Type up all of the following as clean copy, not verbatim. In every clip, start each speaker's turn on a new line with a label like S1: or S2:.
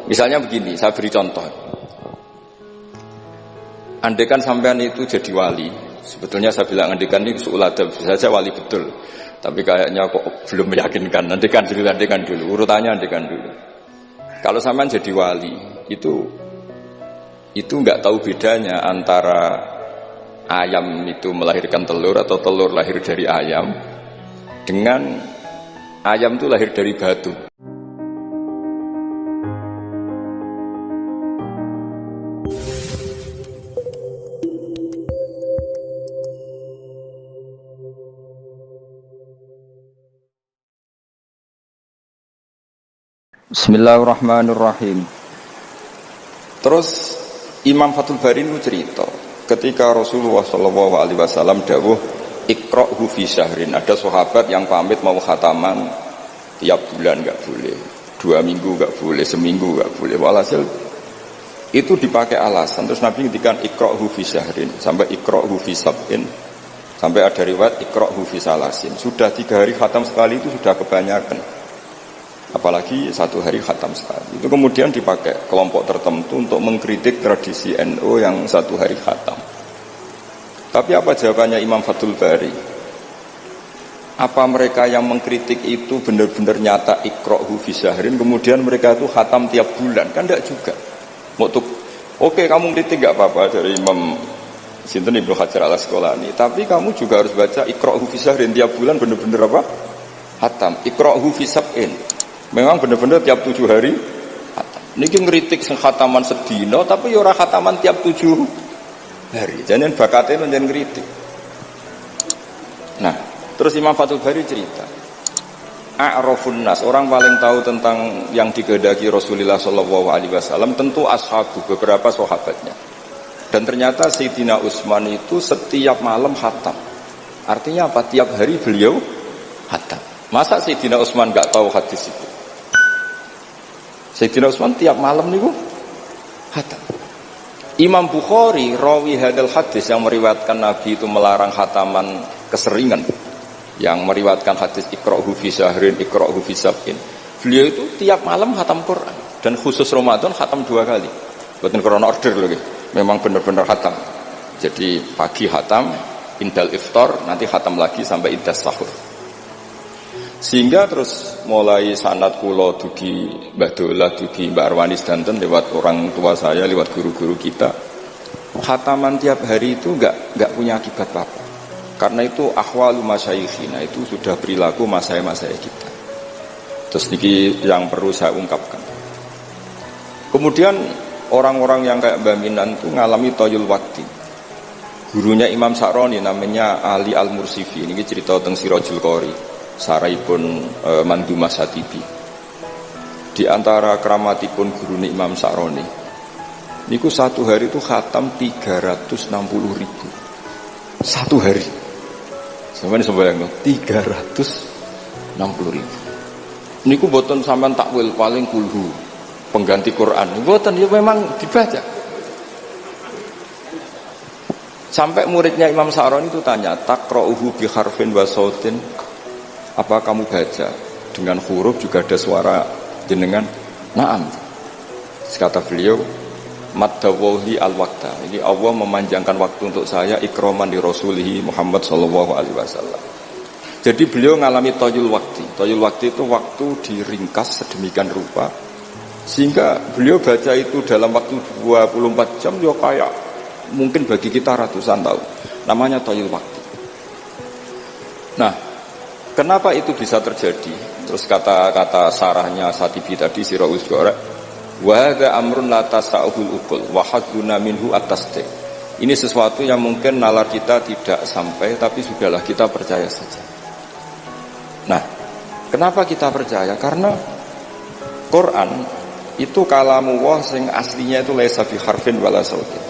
S1: Misalnya begini, saya beri contoh. Andaikan sampean itu jadi wali, sebetulnya saya bilang andaikan ini su'uladab, bisa saja wali betul. Tapi kayaknya kok belum meyakinkan. Andaikan dulu, urutannya andaikan dulu. Kalau sampean jadi wali, itu nggak tahu bedanya antara ayam itu melahirkan telur atau telur lahir dari ayam dengan ayam itu lahir dari batu. Bismillahirrahmanirrahim. Terus Imam Fathul Bari itu cerita ketika Rasulullah SAW dawuh iqra'hu fi syahrin, ada sahabat yang pamit mau khataman tiap bulan nggak boleh, 2 minggu nggak boleh, seminggu nggak boleh. Walhasil itu dipakai alasan. Terus Nabi ngendikan iqra'hu fi syahrin sampai iqra'hu fi sab'in, sampai ada riwayat iqra'hu fi salasin. Sudah 3 hari khatam sekali itu sudah kebanyakan, apalagi 1 hari khatam sekali. Itu kemudian dipakai kelompok tertentu untuk mengkritik tradisi NU yang 1 hari khatam. Tapi apa jawabannya Imam Fathul Bari? Apa mereka yang mengkritik itu benar-benar nyata iqra'hu fi syahrin, kemudian mereka itu khatam tiap bulan? Kan tidak juga. Oke, kamu kritik gak apa-apa dari Imam Sinten Ibnu Hajar al-Asqalani, tapi kamu juga harus baca iqra'hu fi syahrin tiap bulan benar-benar apa? Khatam. Iqra'hu fi sab'in, memang benar-benar tiap 7 hari khatam. Niki ngeritik sing khataman sedina tapi ya ora khataman tiap 7 hari. Jangan bakatnya menjen ngeritik. Nah, terus Imam Fathul Bari cerita, a'rafun nas, orang paling tahu tentang yang dikehendaki Rasulullah SAW tentu ashabu, beberapa sahabatnya. Dan ternyata Sayyidina Utsman itu setiap malam khatam. Artinya apa? Tiap hari beliau khatam. Masa Sayyidina Utsman enggak tahu hadis itu? Sayyidina Utsman tiap malam niku khatam. Imam Bukhari rawi hadal hadis yang meriwayatkan Nabi itu melarang khataman keseringan, yang meriwayatkan hadis iqra'hu fi syahrin, iqra'hu fi sab'in. Beliau itu tiap malam khatam Quran, dan khusus Ramadan khatam 2 kali. Bukan karena order loh, memang benar-benar khatam. Jadi pagi khatam, indal iftar, nanti khatam lagi sampai idas sahur. Sehingga terus mulai sanad kula dugi Mbah Dolah, dugi Mbak Arwani sedanten lewat orang tua saya, lewat guru-guru kita, khataman tiap hari itu enggak punya akibat apa-apa. Karena itu ahwalu masyayikhina, itu sudah perilaku masaya-masaya kita. Terus niki yang perlu saya ungkapkan. Kemudian orang-orang yang kayak Mbah Minan itu ngalami toyul wakti. Gurunya Imam Sa'roni namanya Ali Al-Mursifi, ini cerita tentang Sirajul Qori, saraipun Mandumah Satibi. Di antara keramatipun guru Imam Sa'roni niku 1 hari itu khatam 360.000 1 hari. Sampeyan sembayang 360.000. Niku boten sampean takwil paling kulhu pengganti Quran. Boten, ya memang dibaca. Sampai muridnya Imam Sa'roni itu tanya, taqra'uhu bi harfin wa sautin, apa kamu baca dengan huruf juga ada suara jenengan? Naam. Kata beliau, maddawahi al-waqta, ini Allah memanjangkan waktu untuk saya ikroman di Rasulihi Muhammad SAW. Jadi beliau mengalami toyul waktu. Toyul waktu itu waktu diringkas sedemikian rupa sehingga beliau baca itu dalam waktu 24 jam ya kayak mungkin bagi kita ratusan tahun. Namanya toyul waktu. Nah, kenapa itu bisa terjadi? Terus kata-kata sarahnya Satibi tadi, Sirahul Syu'ara, wa hadza amrun la tasa'uhul uqul wa hadduna minhu at-tasdiq. Ini sesuatu yang mungkin nalar kita tidak sampai, tapi sudahlah kita percaya saja. Nah, kenapa kita percaya? Karena Quran itu kalamullah sing aslinya itu laisa fi harfin wala sautin.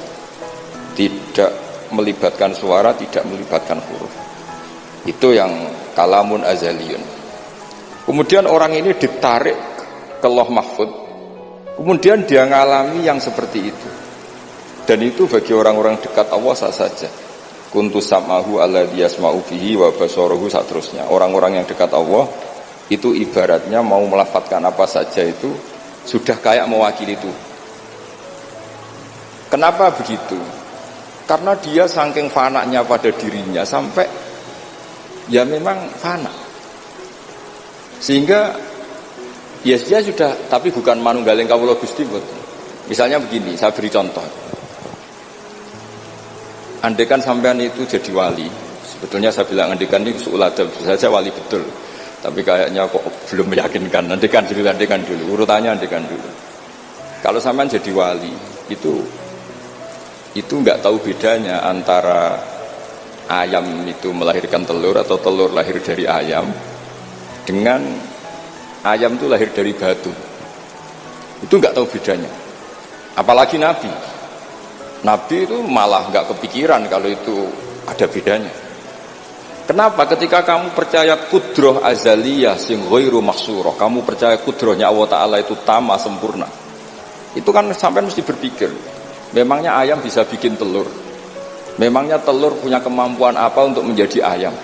S1: Tidak melibatkan suara, tidak melibatkan huruf. Itu yang kalamun azaliyun. Kemudian orang ini ditarik ke Lauh Mahfuz, kemudian dia ngalami yang seperti itu. Dan itu bagi orang-orang dekat Allah sah saja. Kuntu sam'ahu alladhi yasma'u bihi wa basaruhu, seterusnya. Orang-orang yang dekat Allah itu ibaratnya mau melafadzkan apa saja itu sudah kayak mewakili itu. Kenapa begitu? Karena dia saking fananya pada dirinya sampai ya memang fana. Sehingga ya dia sudah, tapi bukan manunggaling kawula Gusti. Misalnya begini, saya beri contoh. Andaikan sampean itu jadi wali, sebetulnya saya bilang andaikan ini su'uladab, saja wali betul. Tapi kayaknya kok belum meyakinkan. Andaikan dulu, urutannya andaikan dulu. Kalau sampean jadi wali, itu nggak tahu bedanya antara ayam itu melahirkan telur atau telur lahir dari ayam dengan ayam itu lahir dari batu. Itu nggak tahu bedanya. Apalagi Nabi. Nabi itu malah nggak kepikiran kalau itu ada bedanya. Kenapa? Ketika kamu percaya kudroh azaliyah sing ghairu mahsurah, kamu percaya kudrohnya Allah Ta'ala itu tamah sempurna, itu kan sampai mesti berpikir, memangnya ayam bisa bikin telur? Memangnya telur punya kemampuan apa untuk menjadi ayam?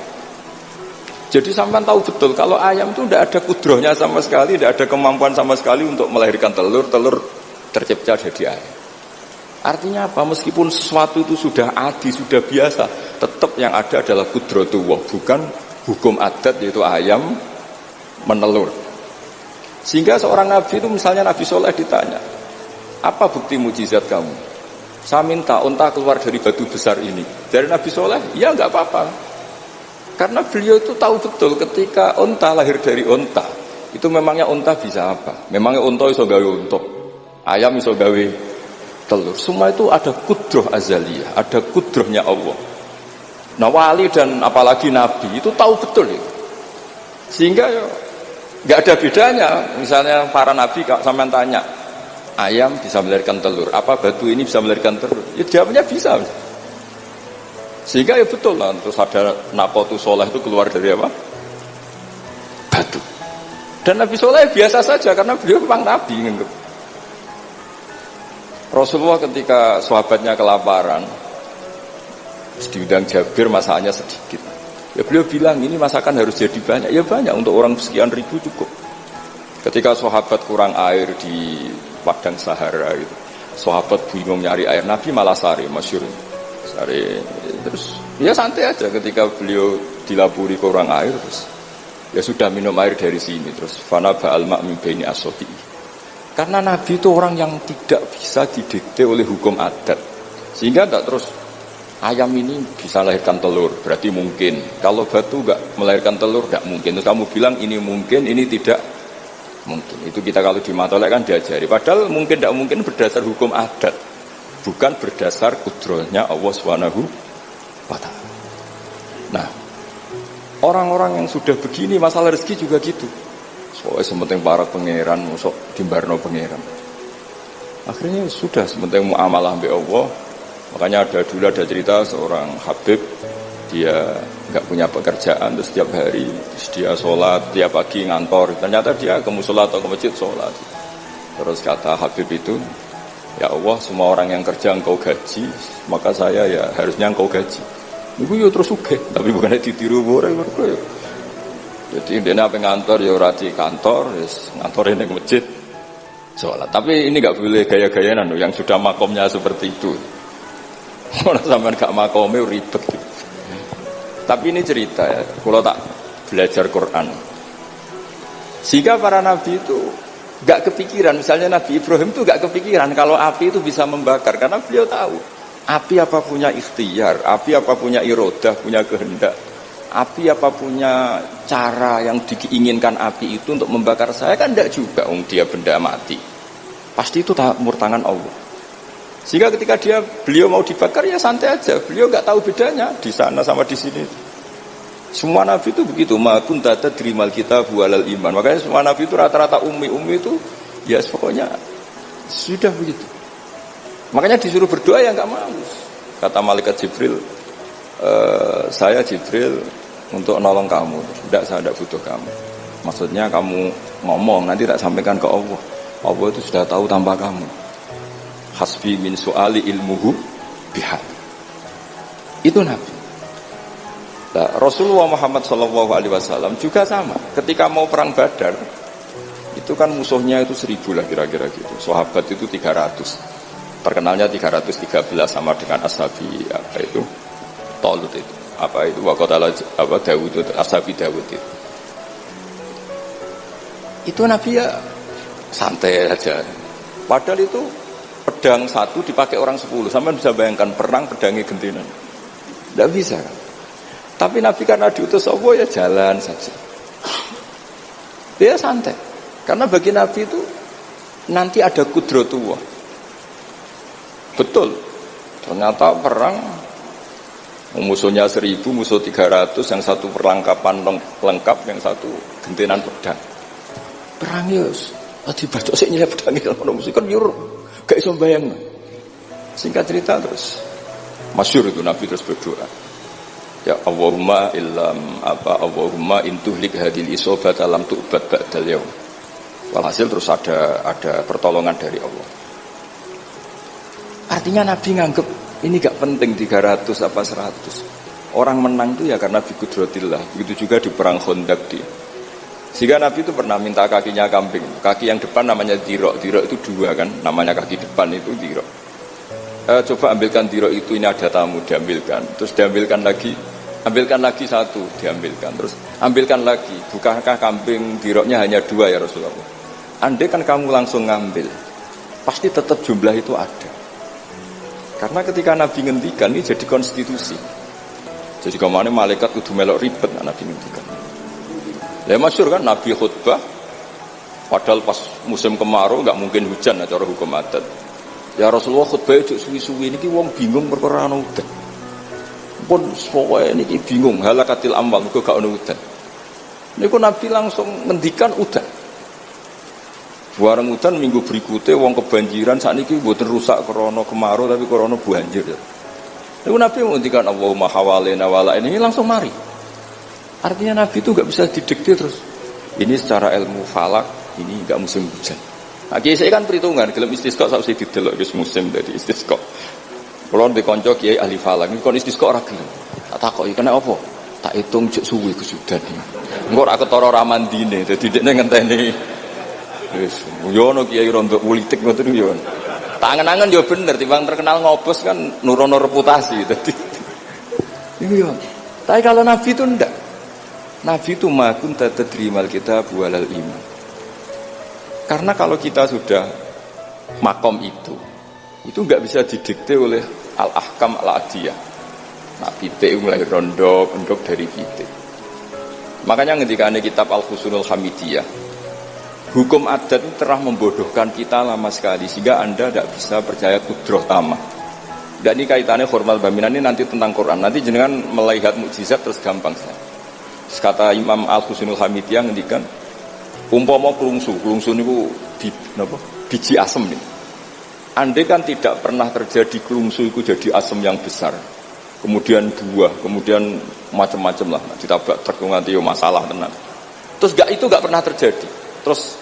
S1: Jadi sampean tahu betul kalau ayam itu tidak ada kudrohnya sama sekali, tidak ada kemampuan sama sekali untuk melahirkan telur tercipta jadi ayam. Artinya apa? Meskipun sesuatu itu sudah adi, sudah biasa, tetap yang ada adalah kudratullah, bukan hukum adat yaitu ayam menelur. Sehingga seorang nabi itu, misalnya Nabi Soleh ditanya, apa bukti mujizat kamu? Saya minta unta keluar dari batu besar ini. Dari Nabi Soleh, ya nggak apa-apa. Karena beliau itu tahu betul ketika unta lahir dari unta, itu memangnya unta bisa apa? Memangnya unta iso gawe unta, ayam iso gawe telur. Semua itu ada kudroh azaliyah, ada kudrohnya Allah. Nah wali dan apalagi nabi itu tahu betul itu. Sehingga nggak ada bedanya. Misalnya para nabi sampean tanya, ayam bisa melahirkan telur, apa batu ini bisa melahirkan telur? Ya jawabnya bisa. Sehingga ya betul lah. Terus ada Nakotu Soleh itu keluar dari apa? Batu. Dan Nabi Soleh biasa saja karena beliau memang nabi. Rasulullah ketika sahabatnya kelaparan, diundang Jabir, masakannya sedikit. Ya beliau bilang ini masakan harus jadi banyak. Ya banyak, untuk orang sekian ribu cukup. Ketika sahabat kurang air di padang Sahara itu, sahabat bingung nyari air, Nabi malah sari, masyhur. Sari, terus ya santai aja ketika beliau dilaburi kurang air, terus ya sudah minum air dari sini, terus fana ba'al ma' min baini as-sabi. Karena Nabi itu orang yang tidak bisa didikte oleh hukum adat. Sehingga tidak terus ayam ini bisa lahirkan telur, berarti mungkin. Kalau batu enggak melahirkan telur, enggak mungkin. Terus kamu bilang ini mungkin, ini tidak mungkin. Itu kita kalau di matolek kan diajari. Padahal mungkin tidak mungkin berdasar hukum adat, bukan berdasar kudrohnya Allah Subhanahu wa ta'ala. Nah, orang-orang yang sudah begini masalah rezeki juga gitu. Soalnya sementing para pangeran, masuk dimbarno pangeran. Akhirnya sudah sementing muamalah mbek Allah. Makanya dulu ada cerita seorang Habib, dia nggak punya pekerjaan, terus setiap hari terus dia sholat, tiap pagi ngantor. Ternyata dia ke musola atau ke masjid sholat. Terus kata Habib itu, ya Allah, semua orang yang kerja engkau gaji, maka saya ya harusnya engkau gaji. Itu ya terus suge, tapi bukannya ditiru boleh. Jadi dia apa ngantor ya rati kantor, ngantor ini ke masjid sholat. Tapi ini nggak boleh gaya-gayaan yang sudah makomnya seperti itu. Orang sampean gak makome ribet. Tapi ini cerita ya, kalau tak belajar Quran. Sehingga para nabi itu gak kepikiran, misalnya Nabi Ibrahim itu gak kepikiran kalau api itu bisa membakar, karena beliau tahu api apa punya ikhtiar, api apa punya irodah, punya kehendak, api apa punya cara yang diinginkan api itu untuk membakar saya, kan tidak juga. Dia benda mati, pasti itu murtangan Allah. Sehingga ketika beliau mau dibakar ya santai aja, beliau nggak tahu bedanya di sana sama di sini. Semua nabi itu begitu, ma kunta tadrimal kitab walal iman. Makanya semua nabi itu rata-rata ummi itu ya pokoknya sudah begitu. Makanya disuruh berdoa ya nggak mau. Kata malaikat Jibril, saya Jibril untuk nolong kamu. Tidak, saya tidak butuh kamu. Maksudnya kamu ngomong nanti tak sampaikan ke Allah. Allah itu sudah tahu tanpa kamu. Hasbi min su'ali ilmuhu bihad. Itu Nabi. Nah, Rasulullah Muhammad SAW juga sama. Ketika mau perang Badar, Itu kan musuhnya itu 1000 lah kira-kira gitu. Sahabat itu 300. Terkenalnya 313 sama dengan ashabi apa itu? Talut itu. Apa itu? Waqatala apa Daud itu, ashabi Daud itu. Itu Nabi ya santai saja. Padahal itu pedang satu dipakai orang 10. Sampai bisa bayangkan perang pedangnya gentenan. Tidak bisa. Tapi Nabi karena diutus Allah ya jalan saja. Dia santai. Karena bagi Nabi itu nanti ada kudratullah. Betul. Ternyata perang musuhnya 1000, musuh 300, yang satu perlengkapan lengkap, yang satu gentenan pedang. Perang ya dibaca sik nyileh pedang kalau musuh kan yur gak iso bayang. Singkat cerita terus masyhur itu Nabi terus berdoa. Ya Allahumma Allahumma intuhlik hadil isobat alam tu'bad ba'dal yaum. Walhasil terus ada pertolongan dari Allah. Artinya Nabi nganggep ini gak penting 300 apa 100. Orang menang itu ya karena biqudratillah. Begitu juga di perang Khandaq di. Sehingga Nabi itu pernah minta kakinya kambing. Kaki yang depan namanya dirok. Dirok itu 2 kan, namanya kaki depan itu dirok. Coba ambilkan dirok itu, ini ada tamu, diambilkan. Terus diambilkan lagi, ambilkan lagi 1, diambilkan. Terus ambilkan lagi. Bukankah kambing diroknya hanya 2 ya Rasulullah? Andai kan kamu langsung ngambil, pasti tetap jumlah itu ada. Karena ketika Nabi ngendikan ini jadi konstitusi. Jadi kemana malaikat kudu melok ribet Nabi ngendikan. Ya masyhur kan Nabi khutbah, padahal pas musim kemarau nggak mungkin hujan cara hukum adat. Ya Rasulullah khutbah ojo suwi-suwi niki wong bingung perkara ana udan. Pun pokoke niki bingung halakatil amwal mergo gak ana udan. Niku Nabi langsung ngendikan udan. Bareng udan minggu berikutnya wong kebanjiran sakniki mboten rusak krana kemarau tapi krana banjir. Niku Nabi ngendikan Allahumma hawalena wala ini langsung mari. Artinya Nabi itu gak bisa didikte terus. Ini secara ilmu falak ini gak musim hujan. Nah, saya kan perhitungan, gelem istisqa sak sing didelok wis musim dadi istisqa. Kalau di konco kiai ahli falak, ini kon istisqa ora gelem. Tak takoki kena apa? Tak hitung jek suwi kesudan. Engko ora ketara ramandine, dadi dekne ngenteni. Wis, yo ono kiai rondo politik ngoten yo. Tangan-tangan yo bener, timbang terkenal ngobos kan nurono reputasi dadi. Iki yo. Tapi kalau Nabi itu ndak. Nabi itu makun tadrimal kita bualal iman. Karena kalau kita sudah makom itu nggak bisa didikte oleh al-ahkam al-adiyah. Nah, pitik mulai rondok dari pitik. Makanya ketika ada kitab Al-Husunul Hamidiyah, hukum adat itu telah membodohkan kita lama sekali sehingga Anda tidak bisa percaya kudroh tamah. Dan ini kaitannya formal baminan ini nanti tentang Quran. Nanti jenengan melihat mukjizat terus gampang saja. Kata Imam Al-Husunul Hamidiyah ngendikan umpama klungsu niku biji asem nih. Andai kan tidak pernah terjadi klungsu itu jadi asem yang besar. Kemudian buah, kemudian macam-macam lah. Ditabrak truk nganti yo masalah tenan. Terus itu gak pernah terjadi. Terus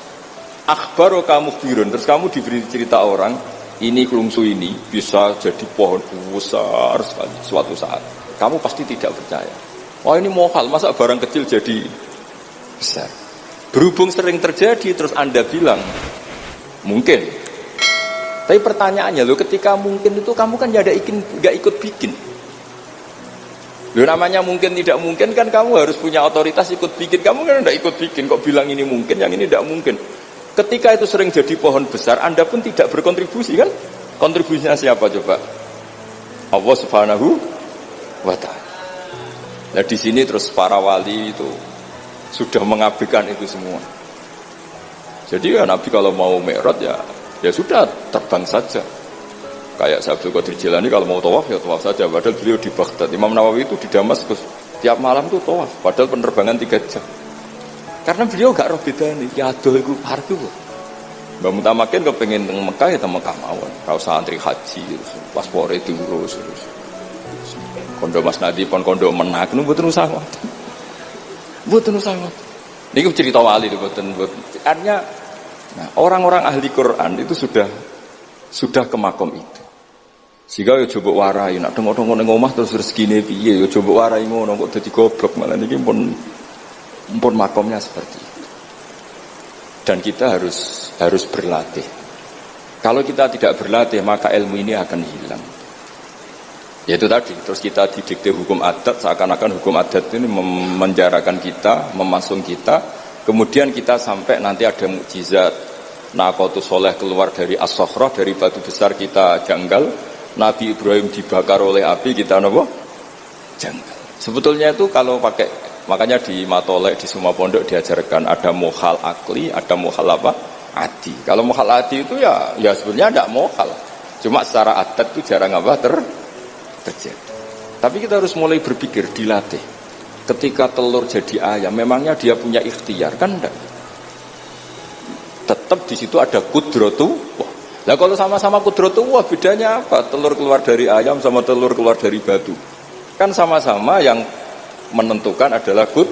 S1: akhbaru kamu birun, terus kamu diberi cerita orang, ini klungsu ini bisa jadi pohon besar sekali suatu saat. Kamu pasti tidak percaya. Oh ini mohal, masa barang kecil jadi besar. Berhubung sering terjadi, terus Anda bilang mungkin. Tapi pertanyaannya loh, ketika mungkin itu kamu kan gak ikut bikin. Loh namanya mungkin tidak mungkin kan kamu harus punya otoritas ikut bikin. Kamu kan tidak ikut bikin, kok bilang ini mungkin, yang ini tidak mungkin. Ketika itu sering jadi pohon besar, Anda pun tidak berkontribusi kan? Kontribusinya siapa coba? Allah Subhanahu wa Ta'ala. Nah di sini terus para wali itu sudah mengabaikan itu semua. Jadi ya Nabi kalau mau mi'raj ya sudah terbang saja. Kayak Abdul Qadir Jilani kalau mau tawaf ya tawaf saja. Padahal beliau di Baghdad. Imam Nawawi itu di Damaskus tiap malam itu tawaf. Padahal penerbangan 3 jam. Karena beliau gak roh bedane. Ya aduh iku parku. Mbak Mutamakin kepengen teng Mekah ya teng Mekah mawon. Kalau santri haji paspore diurus terus. Kondo Mas Nadi pon kondo menak nu mboten usah. Mboten usah. Niki cerita wali mboten. Artinya nah, orang-orang ahli Quran itu sudah ke makom itu. Sehingga yo coba warai nak tengok-tengok ning omah terus rezekine piye yo coba warai ngono kok dadi goblok malah niki pun makomnya seperti itu. Dan kita harus berlatih. Kalau kita tidak berlatih, maka ilmu ini akan hilang. Yaitu tadi, terus kita didikte hukum adat, seakan-akan hukum adat ini memenjarakan kita, memasung kita. Kemudian kita sampai nanti ada mukjizat, Naqatus Soleh keluar dari As-Sokhrah, dari batu besar kita janggal. Nabi Ibrahim dibakar oleh api, kita apa? Janggal. Sebetulnya itu kalau pakai, makanya di Matolek, di semua pondok diajarkan ada mohal akli, ada mohal apa? Adi. Kalau mohal adi itu ya sebenarnya tidak mohal. Cuma secara adat itu jarang apa terjadi. Tapi kita harus mulai berpikir, dilatih. Ketika telur jadi ayam, memangnya dia punya ikhtiar kan enggak? Tetap di situ ada kudratu. Nah kalau sama-sama kudratu, bedanya apa? Telur keluar dari ayam sama telur keluar dari batu. Kan sama-sama yang menentukan adalah good.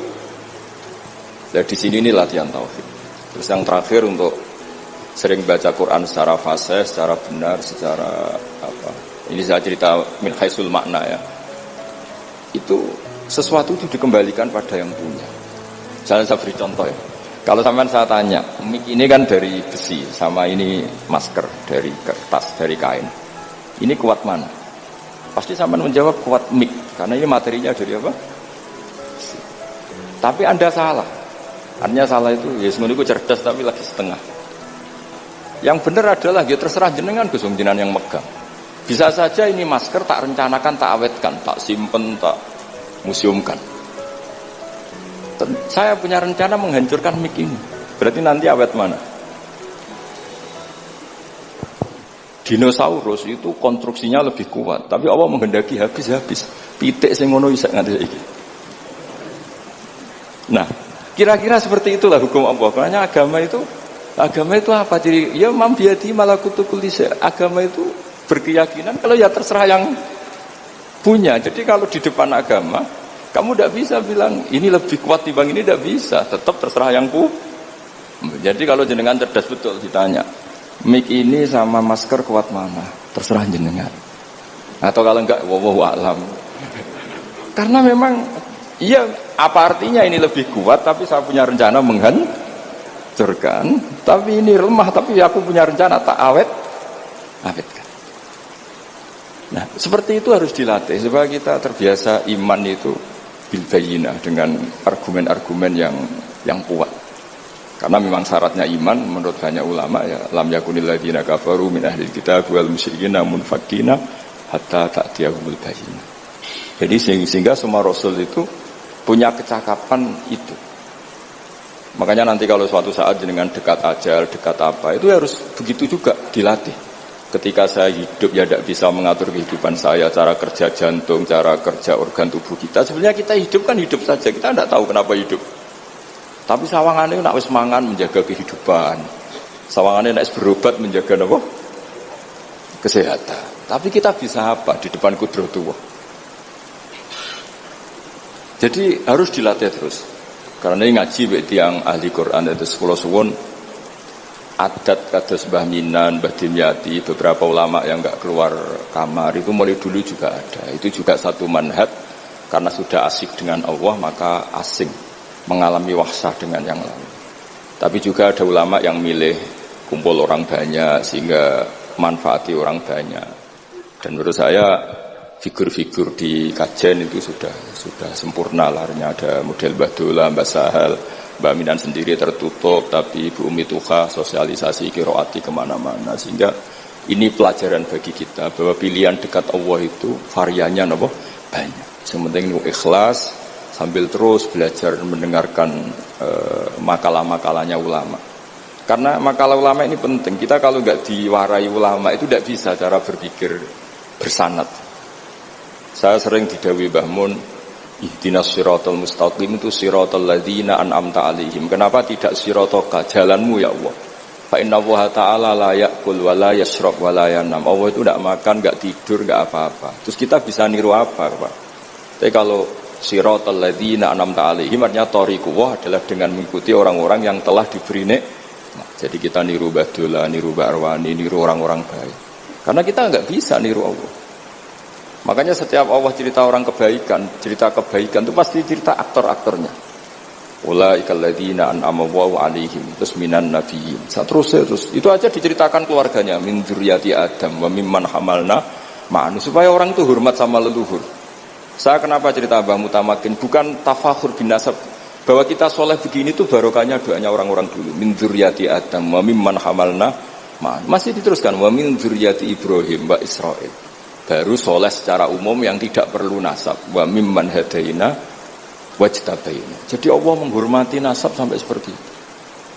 S1: Nah di sini ini latihan tauhid. Terus yang terakhir untuk sering baca Quran secara fasih, secara benar, secara apa? Ini saya cerita min haisul makna ya. Itu sesuatu itu dikembalikan pada yang punya. Jangan saya beri contoh ya. Kalau sampean saya tanya, mic ini kan dari besi, sama ini masker dari kertas, dari kain. Ini kuat mana? Pasti sampean menjawab kuat mic, karena ini materinya dari apa? Tapi Anda salah. Artinya salah itu, ya semuanya cerdas tapi lagi setengah. Yang benar adalah, ya terserah jenengan Gus jenengan yang megang. Bisa saja ini masker tak rencanakan, tak awetkan, tak simpen, tak museumkan. Saya punya rencana menghancurkan mic ini. Berarti nanti awet mana? Dinosaurus itu konstruksinya lebih kuat, tapi Allah menghendaki habis-habis. Pitik sing ngono iso nganti saiki. Nah, kira-kira seperti itulah hukum Allah. Karena agama itu apa? Jadi ya mam biati malakutu kulli syai. Agama itu berkeyakinan kalau ya terserah yang punya. Jadi kalau di depan agama, kamu tidak bisa bilang ini lebih kuat dibanding ini, tidak bisa. Tetap terserah yang punya. Jadi kalau jenengan cerdas betul ditanya, mic ini sama masker kuat mana? Terserah jenengan. Atau kalau enggak, wallahu a'lam. Karena memang iya, apa artinya ini lebih kuat tapi saya punya rencana menghancurkan, tapi ini lemah tapi aku punya rencana tak awetkan. Nah, seperti itu harus dilatih supaya kita terbiasa iman itu bil bayyinah, dengan argumen-argumen yang kuat. Karena memang syaratnya iman menurut banyak ulama ya, lam yakunil ladzina kafaru min ahlil kitab wal musyrikin munfakina hatta ta'tiyahumul bayyinah. Jadi sehingga semua rasul itu punya kecakapan itu. Makanya nanti kalau suatu saat dengan dekat ajal, dekat apa, itu harus begitu juga dilatih. Ketika saya hidup ya tidak bisa mengatur kehidupan saya, cara kerja jantung, cara kerja organ tubuh kita. Sebenarnya kita hidup kan hidup saja, kita tidak tahu kenapa hidup. Tapi sawangannya nak wis mangan menjaga kehidupan. Sawangannya nak berobat menjaga apa? Kesehatan. Tapi kita bisa apa di depan kudratullah? Jadi harus dilatih terus. Karena ini ngaji berarti yang ahli Quran itu 10 suwun adat kados Mbah Minan, Mbah Dimyati, beberapa ulama yang enggak keluar kamar itu mulai dulu juga ada. Itu juga satu manhaj, karena sudah asik dengan Allah maka asing mengalami wahsah dengan yang lain. Tapi juga ada ulama yang milih kumpul orang banyak sehingga manfaati orang banyak. Dan menurut saya figur-figur di kajian itu sudah sempurna larnya. Ada model Mbah Dola, Mbah Sahal, Mbak Minan sendiri tertutup, tapi Bu Umi Tuha sosialisasi kiroati kemana-mana. Sehingga ini pelajaran bagi kita bahwa pilihan dekat Allah itu variannya banyak. Yang penting ikhlas sambil terus belajar mendengarkan makalah-makalahnya ulama. Karena makalah ulama ini penting. Kita kalau nggak diwarai ulama itu tidak bisa cara berpikir bersanad. Saya sering didhawuhi Mbah Mun, ihdinas siratal mustaqim itu siratal ladzina an'amta 'alaihim. Kenapa tidak siratoka, jalanmu ya Allah? Fa inna Allah ta'ala la ya'kul wa la yashrab wa la yanam. Allah itu tidak makan, tidak tidur, tidak apa-apa. Terus kita bisa niru apa, Pak? Tapi kalau siratal ladzina an'amta 'alaihim artinya thariqullah adalah dengan mengikuti orang-orang yang telah diberi nikmat. Jadi kita niru Mbah Dola, niru Mbah Arwani, niru orang-orang baik. Karena kita enggak bisa niru Allah. Makanya setiap Allah cerita orang kebaikan, cerita kebaikan itu pasti cerita aktor-aktornya. Ulaikal ladzina an'ama Allahu 'alaihim terus minan nabiyyin. Terus itu aja diceritakan keluarganya min dzurriyyati Adam wa mimman hamalna ma'an supaya orang itu hormat sama leluhur. Saya kenapa cerita Mbah Mutamakin bukan tafakhur bin nasab bahwa kita soleh begini itu barokahnya doanya orang-orang dulu min dzurriyyati Adam wa mimman hamalna ma'an. Masih diteruskan wa min dzurriyyati Ibrahim wa Israil. Baru soleh secara umum yang tidak perlu nasab wa mimman hadaina wajtabaina. Jadi Allah menghormati nasab sampai seperti itu.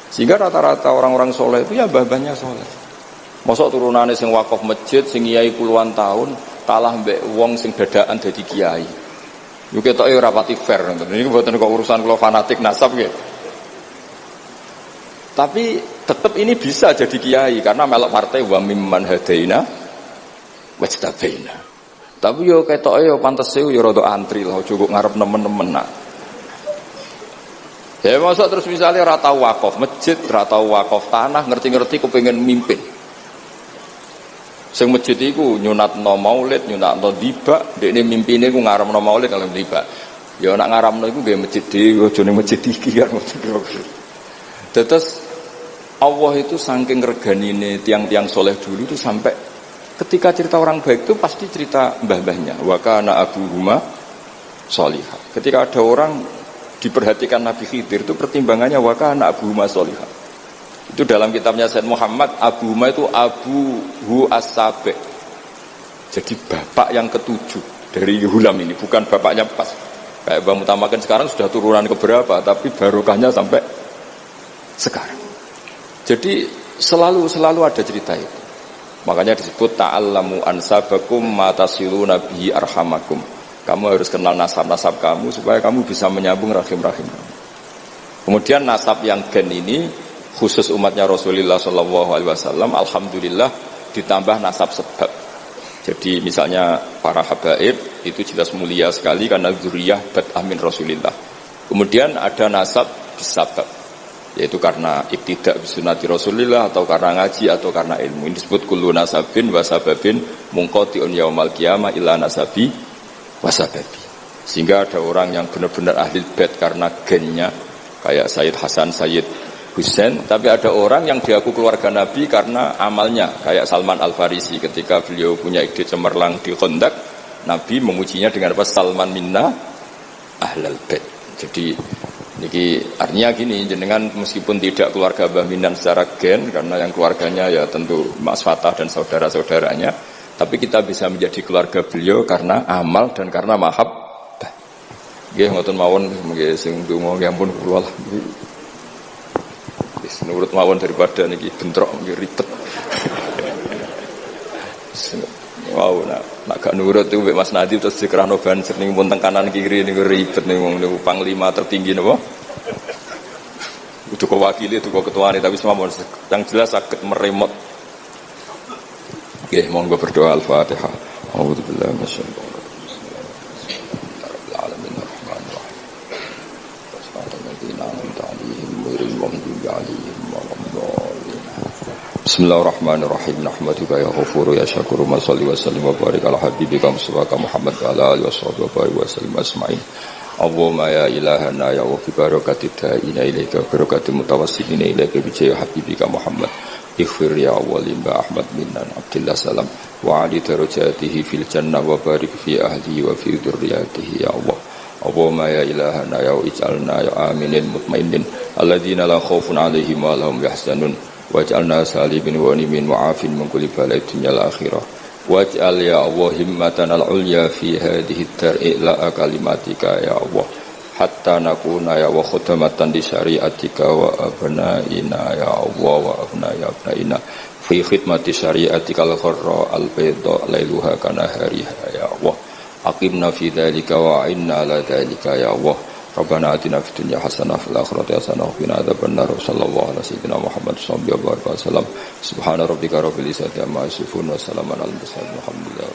S1: Sehingga rata-rata orang-orang soleh itu ya mbah-mbahnya soleh. Mosok turunane sing wakaf masjid, sing kiai puluhan tahun, kalah mbek wong sing dadaan dadi kiai. Yo ketoke ora pati fair ngoten. Niku mboten kok urusan kula fanatik nasab nggih. Tapi tetap ini bisa jadi kiai karena melok partai wa mimman hadaina wajtabaina. Tapi yo ketoke yo pantese yo rada antri lah, aja kok ngarep nemen-nemen nak. Ya masa terus misalnya ora tau wakaf masjid, ora tau wakaf tanah, ngerti-ngerti kepengin mimpin. Sing masjid iku nyunatno maulid, nyunatno dibak, dekne mimpine ku ngaramno maulid kalau dibak. Ya nak ngaramno iku nggih masjid dhewe, aja ning masjid iki kan. Terus Allah itu saking reganine tiang-tiang soleh dulu itu sampai ketika cerita orang baik itu pasti cerita mbah-mbahnya. Wa kana abuhuma sholihah. Ketika ada orang diperhatikan Nabi Khidir itu pertimbangannya wa kana abuhuma sholihah. Itu dalam kitabnya Said Muhammad, abuhuma itu abuhu as-sabi'. Jadi bapak yang ketujuh dari Hulam ini, bukan bapaknya pas. Kayak Mbah Mutamakin sekarang sudah turunan keberapa, tapi barokahnya sampai sekarang. Jadi selalu ada cerita itu. Makanya disebut ta'allamu ansabakum matasiluna bihi arhamakum. Kamu harus kenal nasab-nasab kamu supaya kamu bisa menyambung rahim-rahim. Kemudian nasab yang gen ini khusus umatnya Rasulullah SAW, alhamdulillah ditambah nasab sebab. Jadi misalnya para habaib itu jelas mulia sekali karena dzurriyyah bad'ah min Rasulillah. Kemudian ada nasab bisabab, yaitu karena iktidak bisunati Rasulillah atau karena ngaji atau karena ilmu. Ini disebut kullu nasabin wa sababin munqati'un yaumal qiyamah illa nasabi wasababi. Sehingga ada orang yang benar-benar ahli bait karena gennya kayak Sayyid Hasan, Sayyid Husain, tapi ada orang yang diaku keluarga Nabi karena amalnya kayak Salman Al-Farisi ketika beliau punya ide cemerlang di Khandaq, Nabi memujinya dengan apa? Salman minna ahlal bait. Jadi niki artinya gini, jenengan meskipun tidak keluarga Mbah Minan secara gen karena yang keluarganya ya tentu Mas Fatah dan saudara-saudaranya, tapi kita bisa menjadi keluarga beliau karena amal dan karena mahabbah. Nggih ngoten mawon nggih sing ndonga nggih ampun kula lah. Wis nurut mawon daripada niki bentrok nggih ribet. Wow, nak gak nurut itu Mas Nadif terus dikerano banser ning pun teng kanan kiri niku ribet ning wong niku panglima tertinggi napa? Udah kok wakili itu kok ketuane tapi semua yang jelas sakit meremot. Oke, monggo berdoa Al-Fatihah. A'udzubillahi minasyaitonir rajim. Rabbil alamin arrahmanir rahim. Bismillahirrahmanirrahim. Nahmaduka ya ghafuru ya syakuru ma shalli wa sallim wa barik ala habibika Mustafa Muhammad wa ala alihi wa sallam asma'in. Allahumma ya ilahana ya wa fi barakati ta'ina ilaika barakati mutawassilina ilaika bi jaya habibika Muhammad. Ighfir ya awwalim ba Ahmad minnan Abdillah salam wa ali darajatihi fil jannah wa barik fi ahlihi wa fi dzurriyyatihi ya Allah. Allahumma ya ilahana ya ij'alna ya aminin mutmainin alladzina la khaufun 'alaihim wa lahum yahzanun waj'alna salimin wa nimin mu'afin min kulli bala'in dunyal akhirah waj'al ya Allah himmatan al-ulya fi hadhihi ad-dar'i la kalimatika ya Allah hatta nakuna ya wa khudamatan di syariatika wa abnaina ya Allah wa abnaina fi khidmati syariatika al-gharra al-bayda lailuha kana hariha ya Allah aqimna fi dhalika wa inna ala dhalika ya Allah Rabbana atina fid dunya hasanah fil akhirati hasanah wa qina adzabannar sallallahu alaihi sayyidina Muhammad sallallahu alaihi wasallam subhana rabbika rabbil izzati amma yasifun wa salamun alal mursalin walhamdulillahi